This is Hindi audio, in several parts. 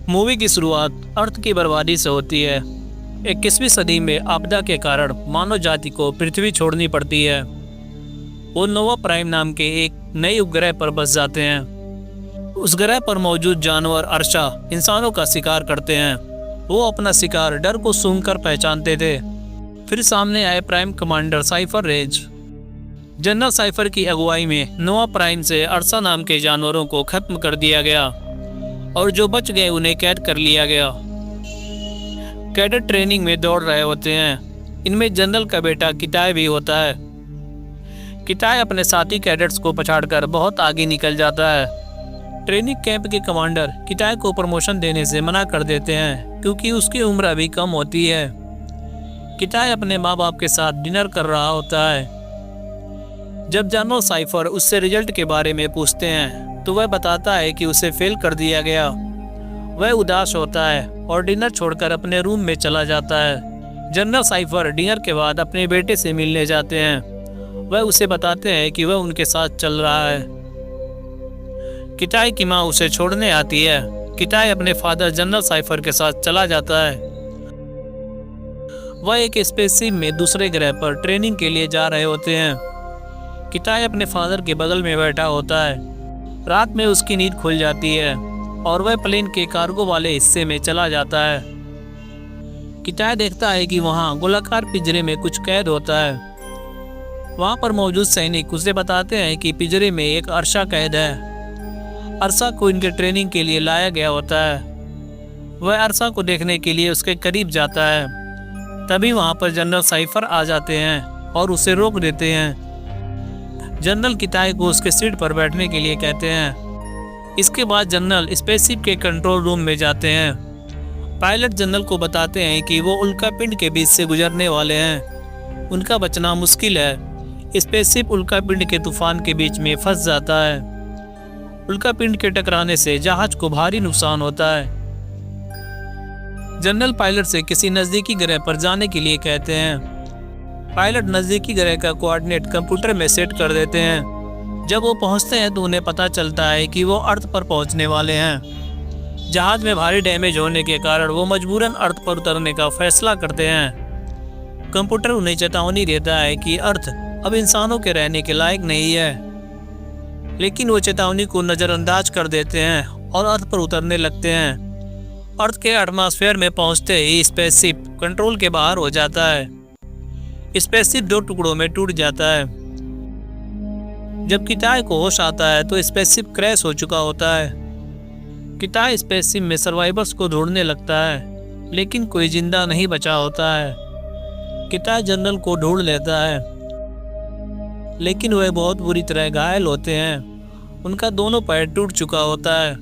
मूवी की शुरुआत अर्थ की बर्बादी से होती है। 21वीं सदी में आपदा के कारण मानव जाति को पृथ्वी छोड़नी पड़ती है। वो नोवा प्राइम नाम के एक नए उपग्रह पर बस जाते हैं। उस ग्रह पर मौजूद जानवर अर्शा इंसानों का शिकार करते हैं। वो अपना शिकार डर को सूंघकर पहचानते थे। फिर सामने आए prime commander Cypher Rage. General Cypher की अगुवाई में नोवा प्राइम से अर्शा नाम के जानवरों को खत्म कर दिया गया और जो बच गए उन्हें कैद कर लिया गया। कैडेट ट्रेनिंग में दौड़ रहे होते हैं। इनमें जनरल का बेटा किताय भी होता है। किताय अपने साथी कैडेट्स को पछाड़कर बहुत आगे निकल जाता है। ट्रेनिंग कैंप के कमांडर किताय को प्रमोशन देने से मना कर देते हैं क्योंकि उसकी उम्र अभी कम होती है। किताय अपने माँ बाप के साथ डिनर कर रहा होता है। जब जनरल साइफर उससे रिजल्ट के बारे में पूछते हैं तो वह बताता है कि उसे फेल कर दिया गया। वह उदास होता है और डिनर छोड़कर अपने रूम में चला जाता है। जनरल साइफर डिनर के बाद अपने बेटे से मिलने जाते हैं। वह उसे बताते हैं कि वह उनके साथ चल रहा है। किताय की माँ उसे छोड़ने आती है। किताय अपने फादर जनरल साइफर के साथ चला जाता है। वह एक स्पेसशिप में दूसरे ग्रह पर ट्रेनिंग के लिए जा रहे होते हैं। किताय अपने फादर के बगल में बैठा होता है। रात में उसकी नींद खुल जाती है और वह प्लेन के कार्गो वाले हिस्से में चला जाता है। किताय देखता है कि वहाँ गोलाकार पिंजरे में कुछ कैद होता है। वहाँ पर मौजूद सैनिक उसे बताते हैं कि पिंजरे में एक अर्शा कैद है। अर्शा को इनके ट्रेनिंग के लिए लाया गया होता है। वह अर्शा को देखने के लिए उसके करीब जाता है। तभी वहाँ पर जनरल साइफर आ जाते हैं और उसे रोक देते हैं। जनरल किताय को उसके सीट पर बैठने के लिए कहते हैं। इसके बाद जनरल स्पेसशिप के कंट्रोल रूम में जाते हैं। पायलट जनरल को बताते हैं कि वो उल्कापिंड के बीच से गुजरने वाले हैं। उनका बचना मुश्किल है। स्पेसशिप उल्कापिंड के तूफान के बीच में फंस जाता है। उल्कापिंड के टकराने से जहाज को भारी नुकसान होता है। जनरल पायलट से किसी नज़दीकी ग्रह पर जाने के लिए कहते हैं। पायलट नज़दीकी ग्रह का कोऑर्डिनेट कंप्यूटर में सेट कर देते हैं। जब वो पहुंचते हैं तो उन्हें पता चलता है कि वो अर्थ पर पहुंचने वाले हैं। जहाज में भारी डैमेज होने के कारण वो मजबूरन अर्थ पर उतरने का फैसला करते हैं। कंप्यूटर उन्हें चेतावनी देता है कि अर्थ अब इंसानों के रहने के लायक नहीं है, लेकिन वो चेतावनी को नज़रअंदाज कर देते हैं और अर्थ पर उतरने लगते हैं। अर्थ के एटमॉस्फेयर में पहुंचते ही स्पेसशिप कंट्रोल के बाहर हो जाता है। स्पेसशिप 2 टुकड़ों में टूट जाता है। जब किताय को होश आता है तो स्पेसशिप क्रैश हो चुका होता है। किताय स्पेसशिप में सर्वाइवर्स को ढूंढने लगता है, लेकिन कोई जिंदा नहीं बचा होता है। किताय जनरल को ढूंढ लेता है, लेकिन वह बहुत बुरी तरह घायल होते हैं। उनका दोनों पैर टूट चुका होता है।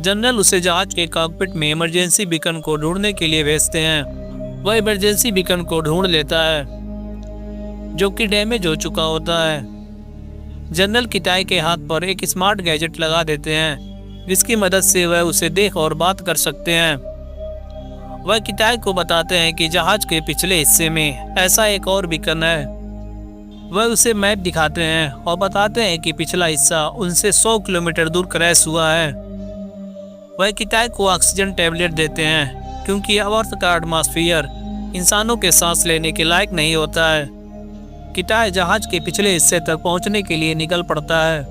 जनरल उसे जहाज के कॉकपिट में इमरजेंसी बीकन को ढूंढने के लिए भेजते हैं। वह इमरजेंसी बीकन को ढूंढ लेता है, जो कि डैमेज हो चुका होता है। जनरल किताय के हाथ पर एक स्मार्ट गैजेट लगा देते हैं, जिसकी मदद से वह उसे देख और बात कर सकते हैं। वह किताय को बताते हैं कि जहाज के पिछले हिस्से में ऐसा एक और बीकन है। वह उसे मैप दिखाते हैं और बताते हैं कि पिछला हिस्सा उनसे 100 किलोमीटर दूर क्रैश हुआ है। वह किताय को ऑक्सीजन टैबलेट देते हैं क्योंकि अर्थ का एटमॉस्फेयर इंसानों के सांस लेने के लायक नहीं होता है। किताय जहाज के पिछले हिस्से तक पहुंचने के लिए निकल पड़ता है।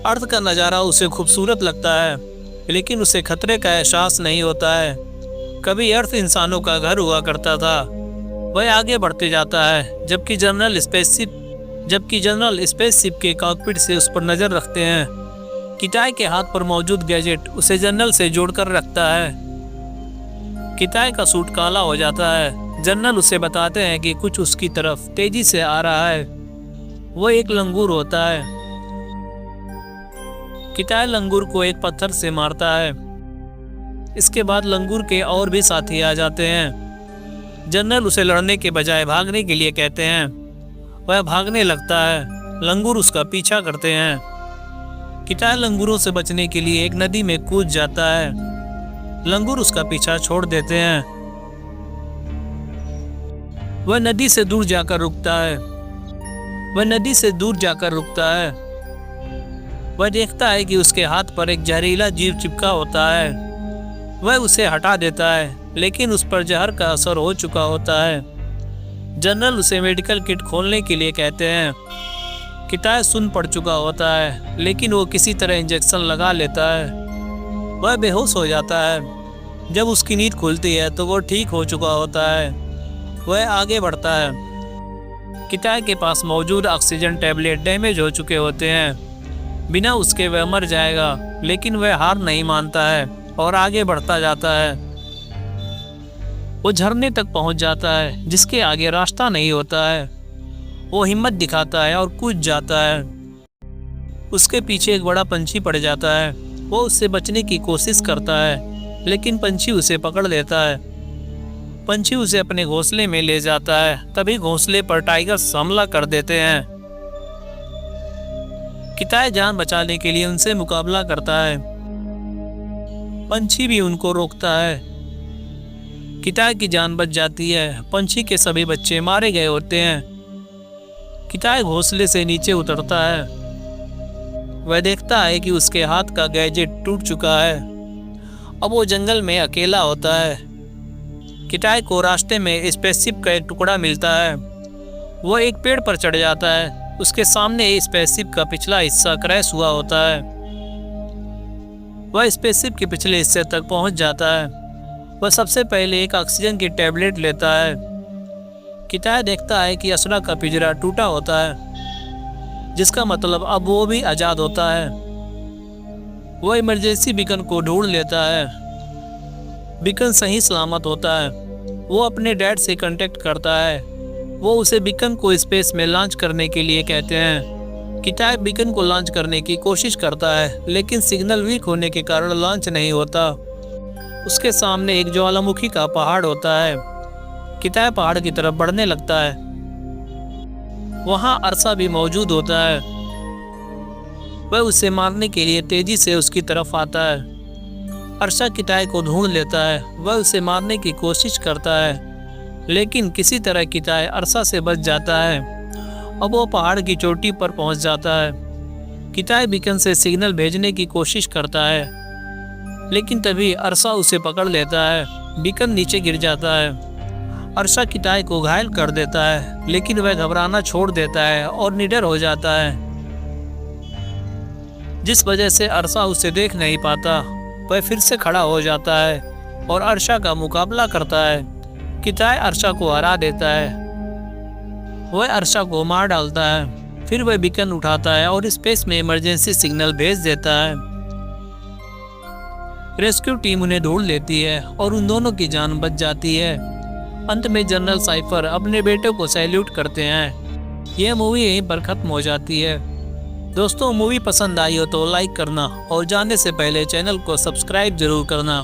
अर्थ का नज़ारा उसे खूबसूरत लगता है, लेकिन उसे खतरे का एहसास नहीं होता है। कभी अर्थ इंसानों का घर हुआ करता था। वह आगे बढ़ते जाता है, जबकि जनरल स्पेसशिप के कॉकपिट से उस पर नज़र रखते हैं। किताय के हाथ पर मौजूद गैजेट उसे जनरल से जोड़कर रखता है। किताय का सूट काला हो जाता है। जनरल उसे बताते हैं कि कुछ उसकी तरफ तेजी से आ रहा है। वो एक लंगूर होता है। किताय लंगूर को एक पत्थर से मारता है। इसके बाद लंगूर के और भी साथी आ जाते हैं। जनरल उसे लड़ने के बजाय भागने के लिए कहते हैं। वह भागने लगता है। लंगूर उसका पीछा करते हैं। किताय लंगूरों से बचने के लिए एक नदी में कूद जाता है। लंगूर उसका पीछा छोड़ देते हैं। वह नदी से दूर जाकर रुकता है। वह देखता है कि उसके हाथ पर एक जहरीला जीव चिपका होता है। वह उसे हटा देता है, लेकिन उस पर जहर का असर हो चुका होता है। जनरल उसे मेडिकल किट खोलने के लिए कहते हैं। किताय सुन पड़ चुका होता है, लेकिन वो किसी तरह इंजेक्शन लगा लेता है। वह बेहोश हो जाता है। जब उसकी नींद खुलती है तो वो ठीक हो चुका होता है। वह आगे बढ़ता है। किताय के पास मौजूद ऑक्सीजन टैबलेट डैमेज हो चुके होते हैं। बिना उसके वह मर जाएगा, लेकिन वह हार नहीं मानता है और आगे बढ़ता जाता है। वो झरने तक पहुंच जाता है, जिसके आगे रास्ता नहीं होता है। वो हिम्मत दिखाता है और कूद जाता है। उसके पीछे एक बड़ा पंछी पड़ जाता है। वो उससे बचने की कोशिश करता है, लेकिन पंछी उसे पकड़ लेता है। पंछी उसे अपने घोंसले में ले जाता है। तभी घोंसले पर टाइगर्स हमला कर देते हैं। किताय जान बचाने के लिए उनसे मुकाबला करता है। पंछी भी उनको रोकता है। किताय की जान बच जाती है। पंछी के सभी बच्चे मारे गए होते हैं। किताय घोंसले से नीचे उतरता है। वह देखता है कि उसके हाथ का गैजेट टूट चुका है। अब वो जंगल में अकेला होता है। किताय को रास्ते में स्पेसशिप का एक टुकड़ा मिलता है। वो एक पेड़ पर चढ़ जाता है। उसके सामने स्पेसशिप का पिछला हिस्सा क्रैश हुआ होता है। वह स्पेसशिप के पिछले हिस्से तक पहुंच जाता है। वह सबसे पहले एक ऑक्सीजन की टैबलेट लेता है। किताय देखता है कि असरा का पिंजरा टूटा होता है, जिसका मतलब अब वो भी आज़ाद होता है। वह इमरजेंसी बीकन को ढूंढ लेता है। बीकन सही सलामत होता है। वो अपने डैड से कांटेक्ट करता है। वो उसे बीकन को स्पेस में लॉन्च करने के लिए कहते हैं। किताय बीकन को लॉन्च करने की कोशिश करता है, लेकिन सिग्नल वीक होने के कारण लॉन्च नहीं होता। उसके सामने एक ज्वालामुखी का पहाड़ होता है। किताय पहाड़ की तरफ बढ़ने लगता है। वहाँ अरसा भी मौजूद होता है। वह उसे मारने के लिए तेजी से उसकी तरफ आता है। अरसा किताय को ढूंढ लेता है। वह उसे मारने की कोशिश करता है, लेकिन किसी तरह किताय अरसा से बच जाता है। अब वो पहाड़ की चोटी पर पहुंच जाता है। किताय बीकन से सिग्नल भेजने की कोशिश करता है, लेकिन तभी अरसा उसे पकड़ लेता है। बीकन नीचे गिर जाता है। अरसा किताय को घायल कर देता है, लेकिन वह घबराना छोड़ देता है और निडर हो जाता है, जिस वजह से अरसा उसे देख नहीं पाता। वह फिर से खड़ा हो जाता है और अरसा का मुकाबला करता है। किताय अरसा को हरा देता है। वह अरसा को मार डालता है। फिर वह बीकन उठाता है और स्पेस में इमरजेंसी सिग्नल भेज देता है। रेस्क्यू टीम उन्हें ढूंढ लेती है और उन दोनों की जान बच जाती है। अंत में जनरल साइफर अपने बेटे को सैल्यूट करते हैं। यह मूवी यहीं पर खत्म हो जाती है। दोस्तों, मूवी पसंद आई हो तो लाइक करना और जाने से पहले चैनल को सब्सक्राइब जरूर करना।